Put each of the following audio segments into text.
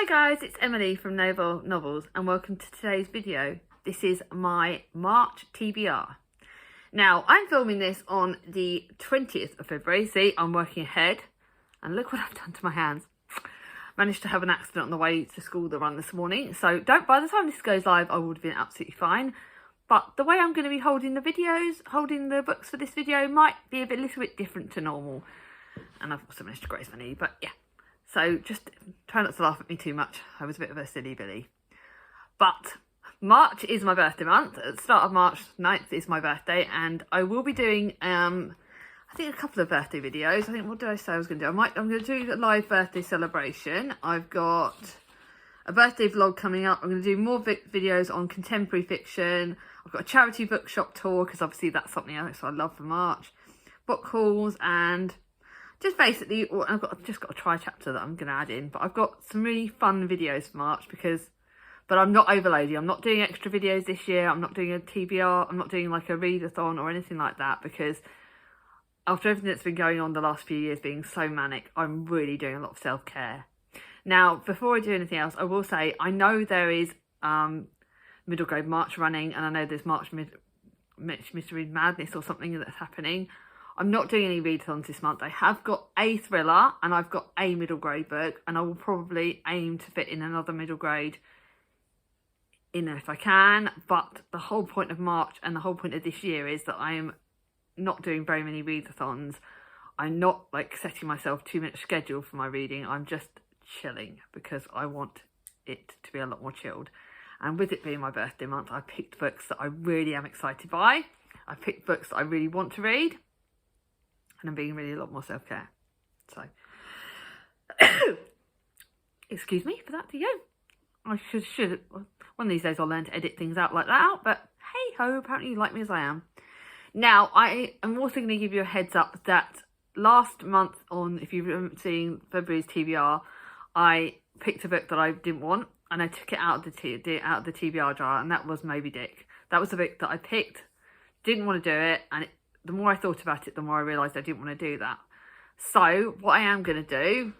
Hi guys, it's Emily from Novel Novels and welcome to today's video. This is my March TBR. Now, I'm filming this on the 20th of February. See, I'm working ahead and look what I've done to my hands. Managed to have an accident on the way to school the run this morning. So by the time this goes live, I would have been absolutely fine. But the way I'm going to be holding the books for this video might be a little bit different to normal. And I've also managed to graze my knee, but yeah. So just try not to laugh at me too much. I was a bit of a silly Billy. But March is my birthday month. At the start of March 9th is my birthday. And I will be doing, I think, a couple of birthday videos. I think, what did I say I was going to do? I'm going to do a live birthday celebration. I've got a birthday vlog coming up. I'm going to do more videos on contemporary fiction. I've got a charity bookshop tour, because obviously that's something else I love for March. Book hauls and... just basically, I've just got a try chapter that I'm going to add in. But I've got some really fun videos for March but I'm not overloading. I'm not doing extra videos this year. I'm not doing a TBR. I'm not doing like a readathon or anything like that, because after everything that's been going on the last few years being so manic, I'm really doing a lot of self-care. Now, before I do anything else, I will say, I know there is middle grade March running, and I know there's March Mystery Madness or something that's happening. I'm not doing any readathons this month. I have got a thriller and I've got a middle grade book, and I will probably aim to fit in another middle grade in if I can. But the whole point of March and the whole point of this year is that I am not doing very many readathons. I'm not like setting myself too much schedule for my reading. I'm just chilling because I want it to be a lot more chilled. And with it being my birthday month, I picked books that I really am excited by. I picked books that I really want to read. And I'm being really a lot more self-care. So, excuse me for that, there you go. I should, one of these days I'll learn to edit things out like that out, but hey ho, apparently you like me as I am. Now, I am also going to give you a heads up that last month if you've seen February's TBR, I picked a book that I didn't want, and I took it out of the TBR jar, and that was Moby Dick. That was the book that I picked, didn't want to do it, and the more I thought about it, the more I realised I didn't want to do that. So what I am going to do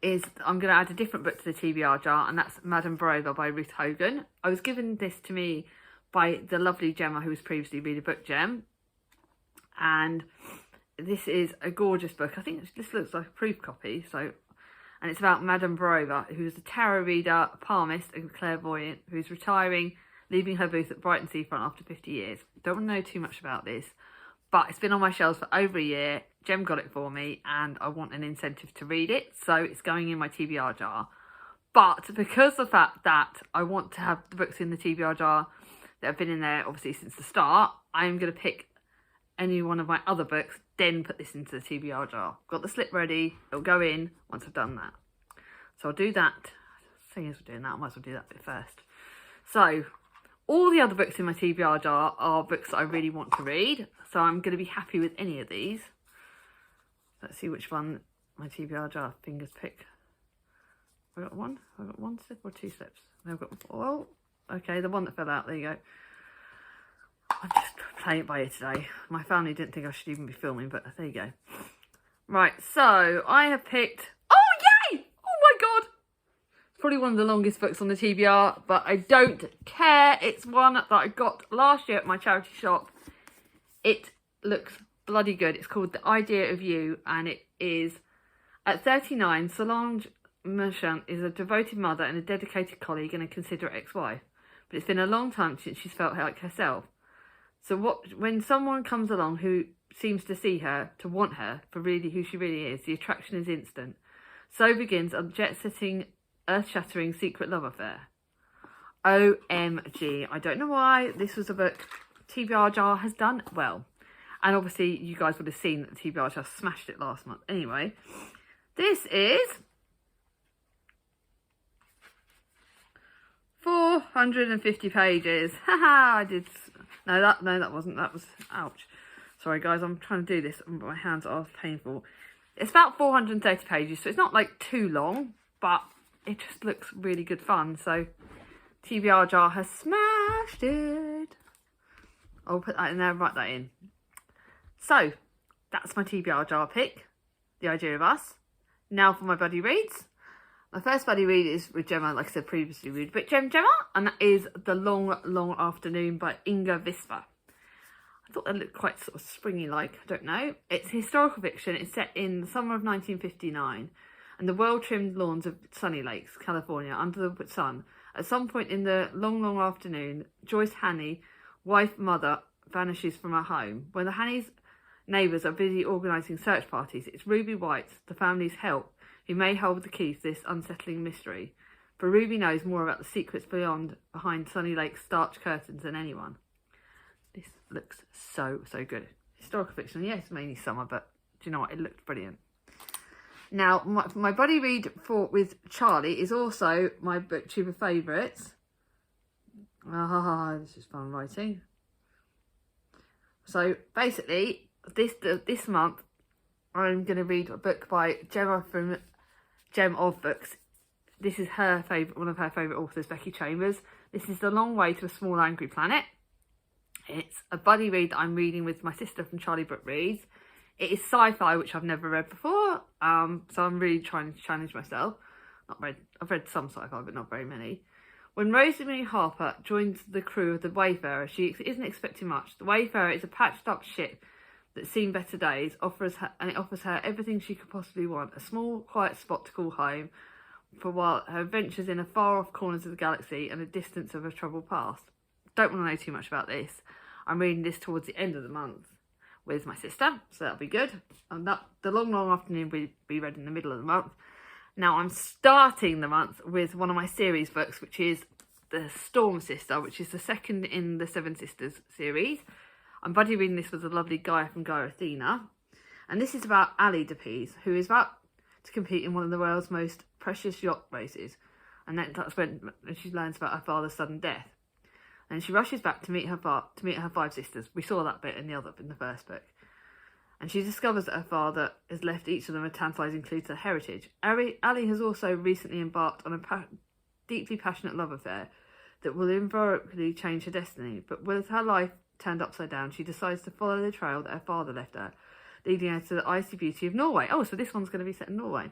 is I'm going to add a different book to the TBR jar, and that's Madame Borough by Ruth Hogan. I was given this to me by the lovely Gemma, who was previously Read a Book Gem. And this is a gorgeous book. I think this looks like a proof copy. And it's about Madame Borough, who's a tarot reader, a palmist and clairvoyant, who's retiring, leaving her booth at Brighton Seafront after 50 years. Don't want to know too much about this. But it's been on my shelves for over a year. Jem got it for me and I want an incentive to read it. So it's going in my TBR jar. But because of the fact that I want to have the books in the TBR jar that have been in there obviously since the start, I'm going to pick any one of my other books, then put this into the TBR jar. Got the slip ready. It'll go in once I've done that. So I'll do that. Seeing as we're doing that, I might as well do that bit first. So all the other books in my TBR jar are books that I really want to read. So I'm going to be happy with any of these. Let's see which one my TBR jar fingers pick. I got one? I got one slip or two slips? I've got, well, okay, the one that fell out, there you go. I'm just playing it by ear today. My family didn't think I should even be filming, but there you go. Right, so I have picked, oh yay! Oh my God! Probably one of the longest books on the TBR, but I don't care. It's one that I got last year at my charity shop. It looks bloody good. It's called The Idea of You, and it is, at 39, Solange Merchant is a devoted mother and a dedicated colleague and a considerate ex-wife. But it's been a long time since she's felt like herself. So when someone comes along who seems to see her, to want her for really who she really is, the attraction is instant. So begins a jet-setting, earth-shattering secret love affair. OMG. I don't know why this was a book TBR jar has done well. And obviously you guys would have seen that the TBR jar smashed it last month. Anyway, this is 450 pages. Haha, I did. No, that wasn't. That was, ouch. Sorry guys, I'm trying to do this, but my hands are painful. It's about 430 pages, so it's not like too long, but it just looks really good fun. So TBR jar has smashed it. I'll put that in there, write that in. So that's my TBR jar pick, The Idea of Us. Now for my buddy reads. My first buddy read is with Gemma, like I said previously, read a bit Gemma, and that is The Long, Long Afternoon by Inga Visva. I thought that looked quite sort of springy-like, I don't know. It's historical fiction. It's set in the summer of 1959 and the well-trimmed lawns of Sunny Lakes, California, under the sun. At some point in the long, long afternoon, Joyce Haney, wife-mother, vanishes from her home. When the Haney's neighbours are busy organising search parties, it's Ruby White, the family's help, who may hold the key to this unsettling mystery. For Ruby knows more about the secrets behind Sunny Lake's starch curtains than anyone. This looks so good. Historical fiction, yes, mainly summer, but do you know what? It looked brilliant. Now, my buddy read with Charlie is also my booktube of favourites. This is fun writing. So basically, this month, I'm going to read a book by Gemma from Gem of Books. This is her favourite, one of her favourite authors, Becky Chambers. This is The Long Way to a Small Angry Planet. It's a buddy read that I'm reading with my sister from Charlie Book Reads. It is sci-fi, which I've never read before, so I'm really trying to challenge myself. I've read some sci-fi, but not very many. When Rosemary Harper joins the crew of the Wayfarer, she isn't expecting much. The Wayfarer is a patched-up ship that's seen better days, offers her everything she could possibly want, a small, quiet spot to call home, for while her adventures in a far-off corners of the galaxy and a distance of a troubled past. Don't want to know too much about this. I'm reading this towards the end of the month with my sister, so that'll be good. And The Long, Long Afternoon will be read in the middle of the month. Now I'm starting the month with one of my series books, which is The Storm Sister, which is the second in the Seven Sisters series. I'm buddy reading this with a lovely guy from Gaia Athena. And this is about Ali DePease, who is about to compete in one of the world's most precious yacht races. And that's when she learns about her father's sudden death. And she rushes back to meet her 5 sisters. We saw that bit in the first book. And she discovers that her father has left each of them a tantalising clue to their heritage. Ali has also recently embarked on a deeply passionate love affair that will invariably change her destiny. But with her life turned upside down, she decides to follow the trail that her father left her, leading her to the icy beauty of Norway. Oh, so this one's going to be set in Norway.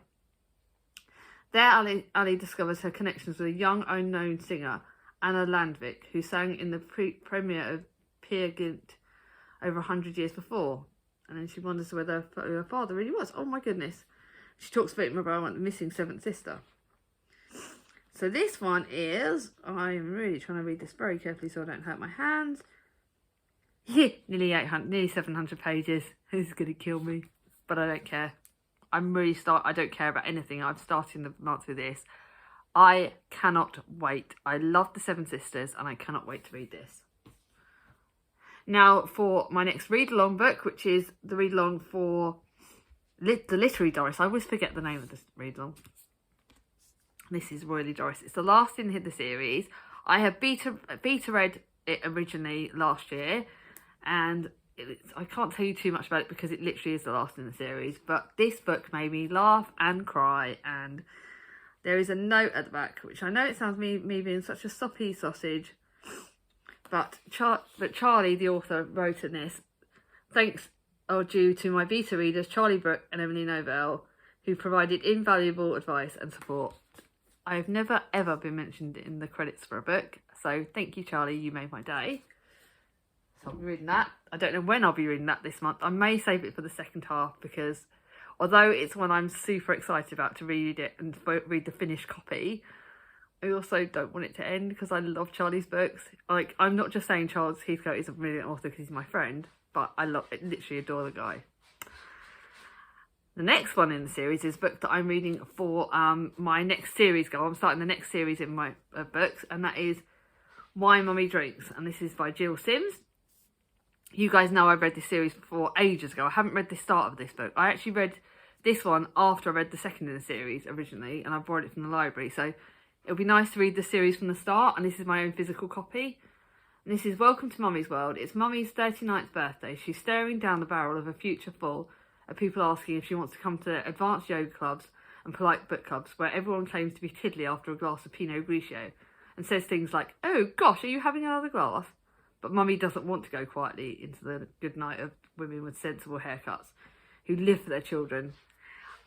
There, Ali discovers her connections with a young unknown singer, Anna Landvik, who sang in the premiere of Peer Gynt over 100 years before. And then she wonders whether her father really was. Oh my goodness. She talks about the missing 7th sister. So this one is, I'm really trying to read this very carefully so I don't hurt my hands. Nearly 700 pages. This is going to kill me. But I don't care. I don't care about anything. I'm starting the month with this. I cannot wait. I love the Seven Sisters and I cannot wait to read this. Now for my next read-along book, which is the read-along for the Literary Doris. I always forget the name of this read-along. This is Royally Doris. It's the last in the series. I have beta read it originally last year, and I can't tell you too much about it because it literally is the last in the series. But this book made me laugh and cry, and there is a note at the back, which I know it sounds me being such a soppy sausage, but Charlie, the author, wrote in this, thanks are due to my beta readers, Charlie Brooke and Emily Novell, who provided invaluable advice and support. I have never ever been mentioned in the credits for a book, so thank you, Charlie, you made my day. So I'll be reading that. I don't know when I'll be reading that this month. I may save it for the second half because although it's one I'm super excited about to read it and read the finished copy, I also don't want it to end because I love Charlie's books. Like, I'm not just saying Charles Heathcote is a brilliant author because he's my friend, but I literally adore the guy. The next one in the series is a book that I'm reading for my next series goal. I'm starting the next series in my books, and that is Why Mummy Drinks, and this is by Jill Sims. You guys know I read this series before ages ago. I haven't read the start of this book. I actually read this one after I read the second in the series originally, and I borrowed it from the library, so it'll be nice to read the series from the start, and this is my own physical copy. And this is Welcome to Mummy's World. It's Mummy's 39th birthday. She's staring down the barrel of a future full of people asking if she wants to come to advanced yoga clubs and polite book clubs where everyone claims to be tiddly after a glass of Pinot Grigio and says things like, oh gosh, are you having another glass? But Mummy doesn't want to go quietly into the good night of women with sensible haircuts who live for their children.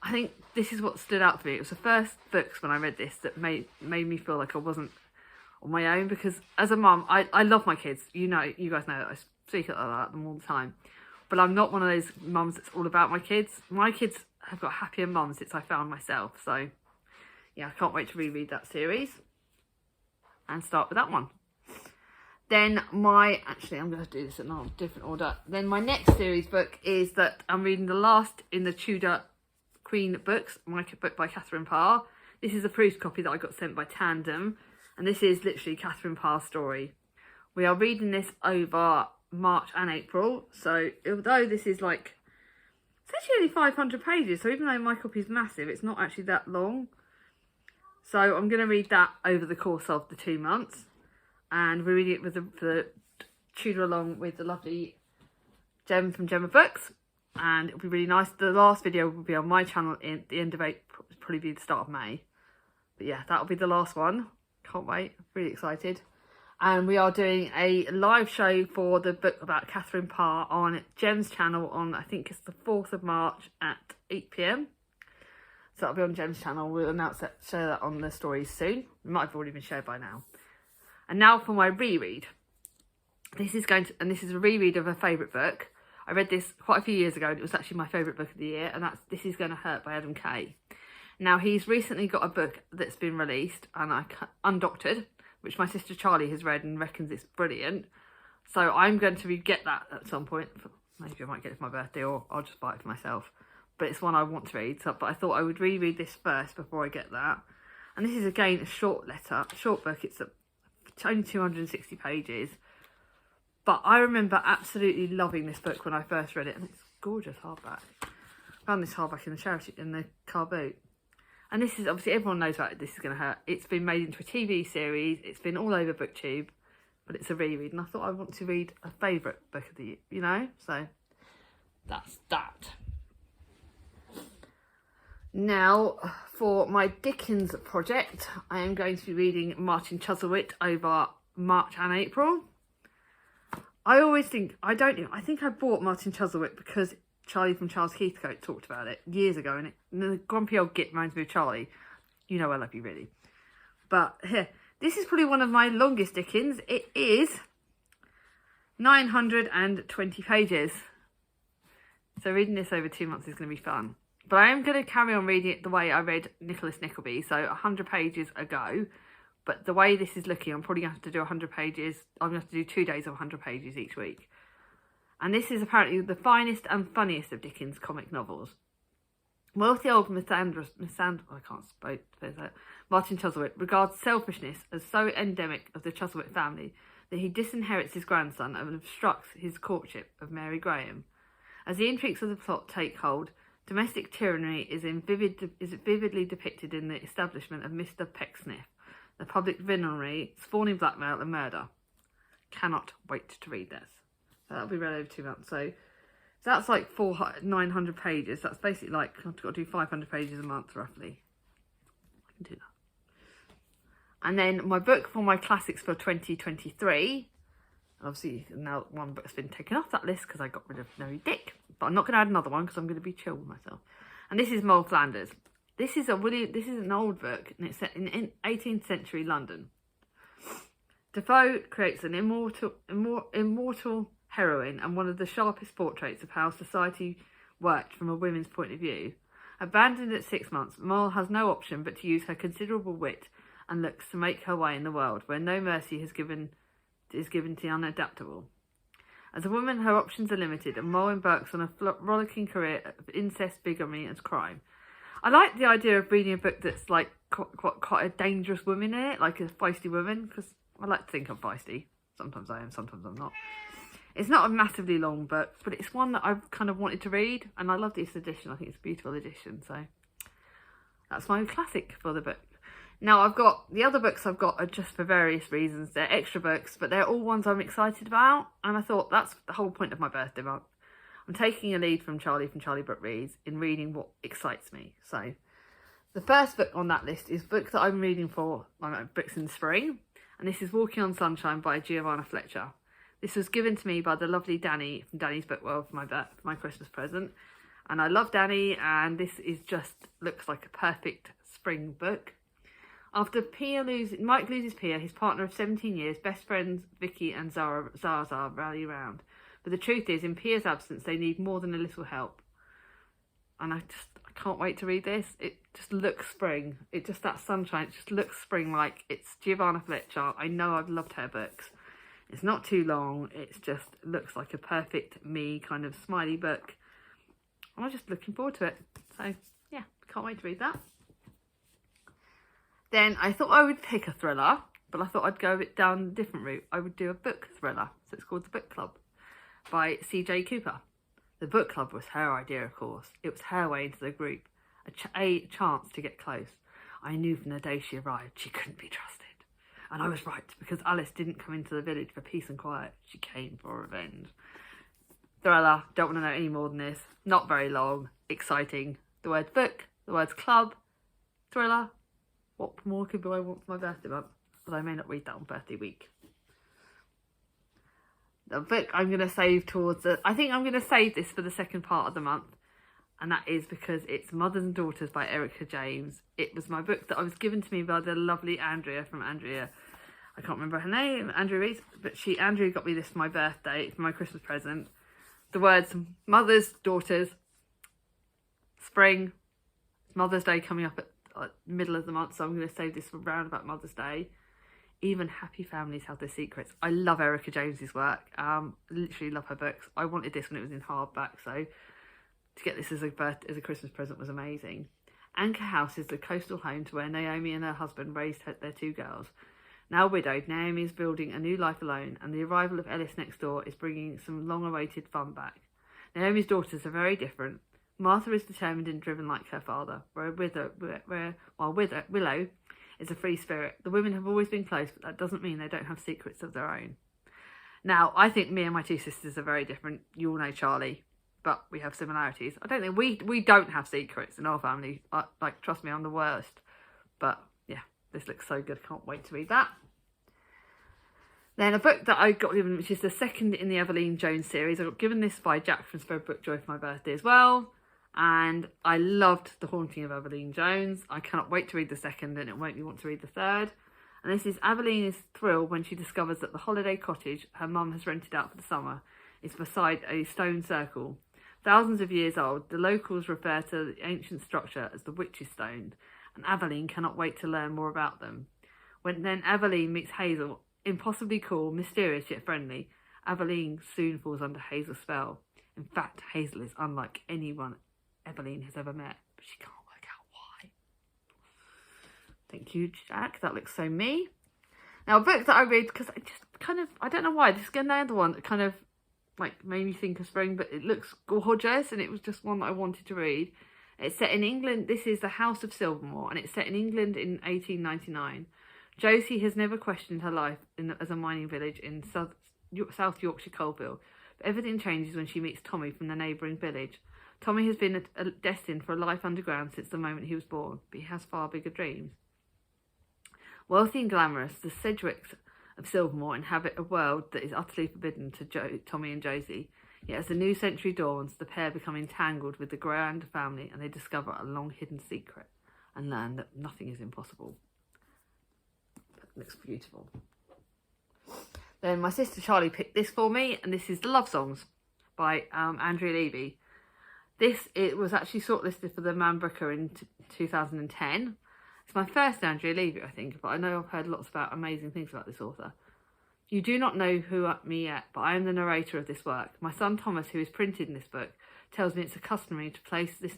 I think this is what stood out for me. It was the first books when I read this that made me feel like I wasn't on my own, because as a mum, I love my kids. You guys know that I speak about them all the time. But I'm not one of those mums that's all about my kids. My kids have got happier mums since I found myself. So, yeah, I can't wait to reread that series and start with that one. Then actually I'm going to do this in a different order. Then my next series book is that I'm reading the last in the Tudor Queen books, my book by Catherine Parr. This is a proofed copy that I got sent by Tandem. And this is literally Catherine Parr's story. We are reading this over March and April. So although this is like, it's actually only 500 pages. So even though my copy is massive, it's not actually that long. So I'm going to read that over the course of the 2 months. And we're reading it with the Tudor Along with the lovely Gem from Gemma Books. And it'll be really nice. The last video will be on my channel in the end of April, probably be the start of May. But yeah, that'll be the last one. Can't wait. Really excited. And we are doing a live show for the book about Catherine Parr on Gem's channel on, I think it's the 4th of March at 8 p.m. So that'll be on Gem's channel. We'll share that on the stories soon. It might have already been shared by now. And now for my reread. This is a reread of a favourite book. I read this quite a few years ago and it was actually my favourite book of the year, and that's This Is Gonna Hurt by Adam Kay. Now, he's recently got a book that's been released, and Undoctored, which my sister Charlie has read and reckons it's brilliant. So I'm going to get that at some point. Maybe I might get it for my birthday, or I'll just buy it for myself. But it's one I want to read. But I thought I would reread this first before I get that. And this is, again, a short book. It's only 260 pages. But I remember absolutely loving this book when I first read it. And it's gorgeous hardback. I found this hardback in the car boot. And this is, obviously, everyone knows about it. This Is Gonna Hurt. It's been made into a TV series. It's been all over BookTube. But it's a reread. And I thought I want to read a favourite book of the year, you know? So, that's that. Now, for my Dickens project, I am going to be reading Martin Chuzzlewit over March and April. I think I bought Martin Chuzzlewit because Charlie from Charles Heathcote talked about it years ago, and the grumpy old git reminds me of Charlie. You know I love you, really. But here, this is probably one of my longest Dickens. It is 920 pages. So reading this over 2 months is going to be fun. But I am going to carry on reading it the way I read Nicholas Nickleby, so 100 pages a go. But the way this is looking, I'm probably going to have to do 100 pages. I'm going to have to do 2 days of 100 pages each week. And this is apparently the finest and funniest of Dickens' comic novels. Wealthy old Martin Chuzzlewit regards selfishness as so endemic of the Chuzzlewit family that he disinherits his grandson and obstructs his courtship of Mary Graham. As the intrigues of the plot take hold, domestic tyranny is vividly depicted in the establishment of Mr. Pecksniff, the public villainy, spawning blackmail and murder. Cannot wait to read this. So that'll be read over 2 months. So that's like 900 pages. That's basically like, I've got to do 500 pages a month, roughly. I can do that. And then my book for my classics for 2023. Obviously, now one book's been taken off that list because I got rid of Moby Dick. But I'm not going to add another one because I'm going to be chill with myself. And this is Moll Flanders. This is an old book, and it's set in 18th century London. Defoe creates an immortal heroine and one of the sharpest portraits of how society worked from a women's point of view. Abandoned at 6 months, Moll has no option but to use her considerable wit and looks to make her way in the world where no mercy is given to the unadaptable. As a woman, her options are limited, and Moll embarks on a rollicking career of incest, bigamy and crime. I like the idea of reading a book that's like quite a dangerous woman in it, like a feisty woman, because I like to think I'm feisty. Sometimes I am, sometimes I'm not. It's not a massively long book, but it's one that I've kind of wanted to read, and I love this edition. I think it's a beautiful edition, so that's my classic for the book. Now, I've got the other books I've got are just for various reasons. They're extra books, but they're all ones I'm excited about, and I thought that's the whole point of my birthday month. I'm taking a lead from Charlie Book Reads in reading what excites me. So the first book on that list is a book that I'm reading for my books in the spring, and this is Walking on Sunshine by Giovanna Fletcher. This was given to me by the lovely Danny from Danny's Book World for my Christmas present, And I love Danny, and this is just looks like a perfect spring book. After Mike loses Pia, his partner of 17 years, best friends Vicky and Zaza rally round. But the truth is, in Pia's absence, they need more than a little help. And I can't wait to read this. It just looks spring. It just, that sunshine, it just looks spring, like it's Giovanna Fletcher. I know I've loved her books. It's not too long. It's just looks like a perfect me kind of smiley book. I'm just looking forward to it. So yeah, can't wait to read that. Then I thought I would pick a thriller, but I thought I'd go a bit down a different route. I would do a book thriller. So it's called The Book Club by C.J. Cooper. The book club was her idea, of course. It was her way into the group, a chance to get close. I knew from the day she arrived she couldn't be trusted. And I was right, because Alice didn't come into the village for peace and quiet. She came for revenge. Thriller, don't want to know any more than this. Not very long, exciting. The words book, the words club, thriller. What more could I want for my birthday month? But I may not read that on birthday week. The book I'm going to save I think I'm going to save this for the second part of the month. And that is because it's Mothers and Daughters by Erica James. It was my book that was given to me by the lovely Andrea from Andrea. I can't remember her name, Andrea Rees, but Andrea got me this for my birthday, for my Christmas present. The words Mothers, Daughters, Spring, Mother's Day coming up at middle of the month, so I'm going to save this for around about Mother's Day. Even happy families have their secrets. I love Erica James's work. Literally love her books. I wanted this when it was in hardback, so to get this as a Christmas present was amazing. Anchor House is the coastal home to where Naomi and her husband raised their two girls. Now widowed, Naomi is building a new life alone, and the arrival of Ellis next door is bringing some long-awaited fun back. Naomi's daughters are very different. Martha is determined and driven like her father, while Willow is a free spirit. The women have always been close, but that doesn't mean they don't have secrets of their own. Now, I think me and my two sisters are very different. You all know Charlie, but we have similarities. I don't think we don't have secrets in our family. Like, trust me, I'm the worst. But yeah, this looks so good. Can't wait to read that. Then a book that I got given, which is the second in the Evelyn Jones series. I got given this by Jack from Spread Book Joy for my birthday as well. And I loved The Haunting of Evelyn Jones. I cannot wait to read the second, and it won't me want to read the third. And this is Evelyn is thrilled when she discovers that the holiday cottage her mum has rented out for the summer is beside a stone circle. Thousands of years old, the locals refer to the ancient structure as the Witch's Stone, and Evelyn cannot wait to learn more about them. When then Evelyn meets Hazel, impossibly cool, mysterious yet friendly, Evelyn soon falls under Hazel's spell. In fact, Hazel is unlike anyone Evelyn has ever met, but she can't work out why. Thank you, Jack. That looks so me. Now, a book that I read, because I just I don't know why, this is another one that kind of like made me think of spring, but it looks gorgeous, and it was just one that I wanted to read. It's set in England. This is the House of Silvermore, and it's set in England in 1899. Josie has never questioned her life as a mining village in South Yorkshire coalfield, but everything changes when she meets Tommy from the neighbouring village. Tommy has been destined for a life underground since the moment he was born, but he has far bigger dreams. Wealthy and glamorous, the Sedgwicks of Silvermore inhabit a world that is utterly forbidden to Tommy and Josie. Yet as the new century dawns, the pair become entangled with the grand family, and they discover a long-hidden secret and learn that nothing is impossible. That looks beautiful. Then my sister Charlie picked this for me, and this is The Love Songs by Andrea Levy. It was actually shortlisted for the Man Booker in 2010. It's my first Andrea Levy, I think, but I know I've heard lots about amazing things about this author. You do not know me yet, but I am the narrator of this work. My son Thomas, who is printed in this book, tells me it's customary to place this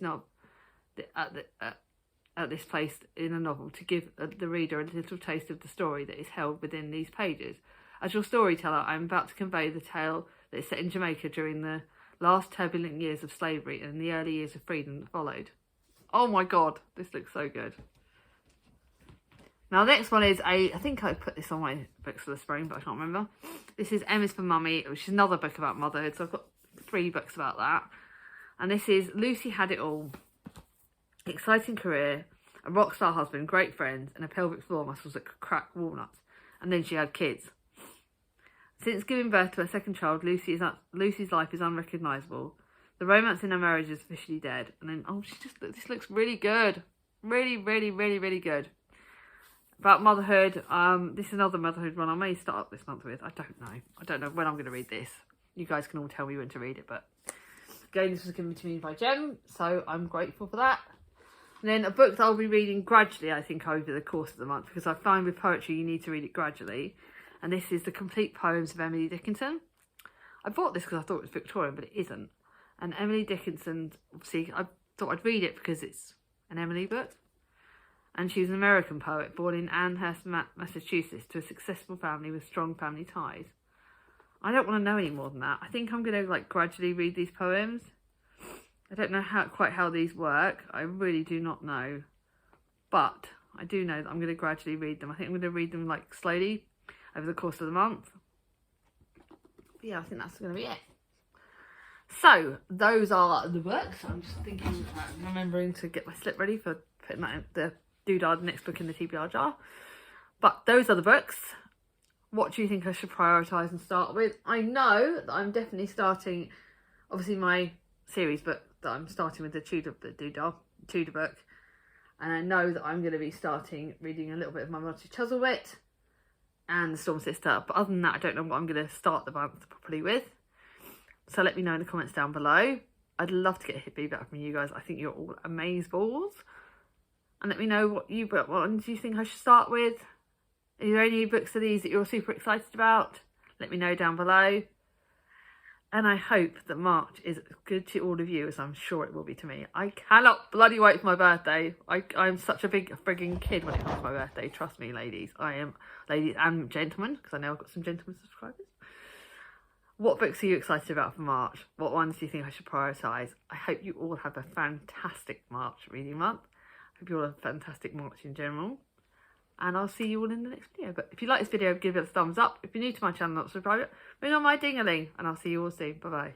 at this place in a novel to give the reader a little taste of the story that is held within these pages. As your storyteller, I am about to convey the tale that is set in Jamaica during the last turbulent years of slavery and the early years of freedom that followed. Oh my god, this looks so good. Now, the next one is I think I put this on my books for the spring, but I can't remember. This is M is for Mummy, which is another book about motherhood, so I've got 3 books about that. And this is Lucy Had It All. Exciting career, a rock star husband, great friends, and a pelvic floor muscles that could crack walnuts. And then she had kids. Since giving birth to her second child, Lucy's life is unrecognisable. The romance in her marriage is officially dead. And then, oh, this looks really good. Really, really, really, really good. About motherhood, this is another motherhood one I may start up this month with. I don't know. I don't know when I'm going to read this. You guys can all tell me when to read it, but again, this was given to me by Jem, so I'm grateful for that. And then a book that I'll be reading gradually, I think, over the course of the month, because I find with poetry you need to read it gradually. And this is The Complete Poems of Emily Dickinson. I bought this because I thought it was Victorian, but it isn't. And Emily Dickinson, obviously, I thought I'd read it because it's an Emily book. And she was an American poet born in Amherst, Massachusetts, to a successful family with strong family ties. I don't want to know any more than that. I think I'm going to like gradually read these poems. I don't know quite how these work. I really do not know. But I do know that I'm going to gradually read them. I think I'm going to read them like slowly over the course of the month. But yeah, I think that's going to be it. So, those are the books. I'm just thinking, remembering to get my slip ready for putting that in the doodad next book in the TBR jar. But those are the books. What do you think I should prioritise and start with? I know that I'm definitely starting, obviously my series book, that I'm starting with the Tudor book. And I know that I'm going to be starting reading a little bit of my Monty Chuzzlewit and the Storm Sister. But other than that, I don't know what I'm going to start the month properly with. So let me know in the comments down below. I'd love to get feedback from you guys. I think you're all amazeballs. And let me know what ones you think I should start with. Are there any books of these that you're super excited about? Let me know down below. And I hope that March is as good to all of you as I'm sure it will be to me. I cannot bloody wait for my birthday. I'm such a big frigging kid when it comes to my birthday. Trust me, ladies. I am, ladies and gentlemen, because I know I've got some gentlemen subscribers. What books are you excited about for March? What ones do you think I should prioritise? I hope you all have a fantastic March reading month. I hope you all have a fantastic March in general. And I'll see you all in the next video. But if you like this video, give it a thumbs up. If you're new to my channel, not subscribe it, ring on my ding-a-ling. And I'll see you all soon. Bye-bye.